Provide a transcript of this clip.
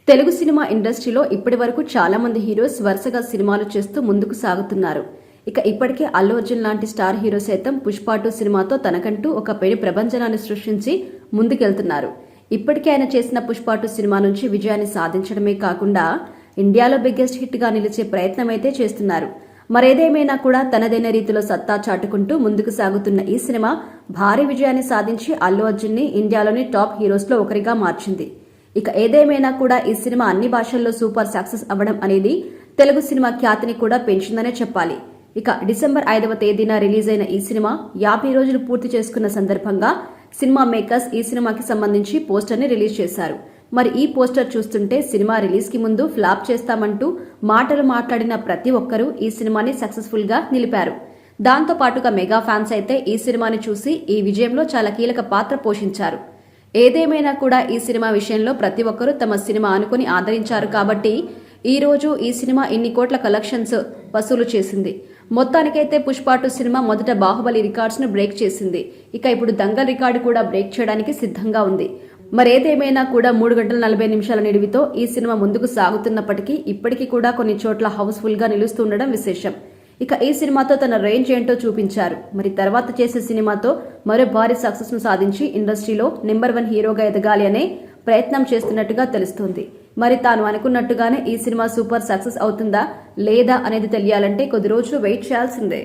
Telugu cinema ఇండస్ట్రీలో ఇప్పటి వరకు చాలా మంది హీరోస్ వరుసగా సినిమాలు చేస్తూ ముందుకు సాగుతున్నారు. ఇప్పటికే అల్లు అర్జున్ లాంటి స్టార్ హీరో సైతం పుష్ప 2 సినిమాతో తనకంటూ ఒక పెను ప్రపంచనాన్ని సృష్టించి ముందుకెళ్తున్నారు. ఇప్పటికే ఆయన చేసిన పుష్ప 2 సినిమా నుంచి విజయాన్ని సాధించడమే కాకుండా ఇండియాలో బిగ్గెస్ట్ హిట్ గా నిలిచే ప్రయత్నమైతే చేస్తున్నారు. మరేదేమైనా కూడా తనదైన రీతిలో సత్తా చాటుకుంటూ ముందుకు సాగుతున్న ఈ సినిమా భారీ విజయాన్ని సాధించి అల్లు అర్జున్ ని ఇండియాలోని టాప్ హీరోస్ లో ఒకరిగా మార్చింది. ఏదేమైనా కూడా ఈ సినిమా అన్ని భాషల్లో సూపర్ సక్సెస్ అవ్వడం అనేది తెలుగు సినిమా ఖ్యాతిని కూడా పెంచిందనే చెప్పాలి. డిసెంబర్ 5వ తేదీన రిలీజ్ అయిన ఈ సినిమా 50 రోజులు పూర్తి చేసుకున్న సందర్భంగా సినిమా మేకర్స్ ఈ సినిమాకి సంబంధించి పోస్టర్ ని రిలీజ్ చేశారు. మరి ఈ పోస్టర్ చూస్తుంటే సినిమా రిలీజ్ కి ముందు ఫ్లాప్ చేస్తామంటూ మాటలు మాట్లాడిన ప్రతి ఒక్కరూ ఈ సినిమాని సక్సెస్ఫుల్ గా నిలిపారు. దాంతో పాటుగా మెగా ఫ్యాన్స్ అయితే ఈ సినిమాని చూసి ఈ విజయంలో చాలా కీలక పాత్ర పోషించారు. ఏదేమైనా కూడా ఈ సినిమా విషయంలో ప్రతి ఒక్కరూ తమ సినిమా అనుకుని ఆదరించారు కాబట్టి ఈ రోజు ఈ సినిమా ఇన్ని కోట్ల కలెక్షన్స్ వసూలు చేసింది. మొత్తానికైతే పుష్ప 2 సినిమా మొదట బాహుబలి రికార్డ్స్ ను బ్రేక్ చేసింది. ఇప్పుడు దంగల్ రికార్డు కూడా బ్రేక్ చేయడానికి సిద్ధంగా ఉంది. మరేదేమైనా కూడా 3 గంటల 40 నిమిషాల నిడివితో ఈ సినిమా ముందుకు సాగుతున్నప్పటికీ ఇప్పటికీ కూడా కొన్ని చోట్ల హౌస్ఫుల్ గా నిలుస్తుండడం విశేషం. ఈ సినిమాతో తన రేంజ్ ఏంటో చూపించారు. మరి తర్వాత చేసే సినిమాతో మరో భారీ సక్సెస్ ను సాధించి ఇండస్ట్రీలో నెంబర్ 1 హీరోగా ఎదగాలి అనే ప్రయత్నం చేస్తున్నట్టుగా తెలుస్తోంది. మరి తాను అనుకున్నట్టుగానే ఈ సినిమా సూపర్ సక్సెస్ అవుతుందా లేదా అనేది తెలియాలంటే కొద్ది రోజులు వెయిట్ చేయాల్సిందే.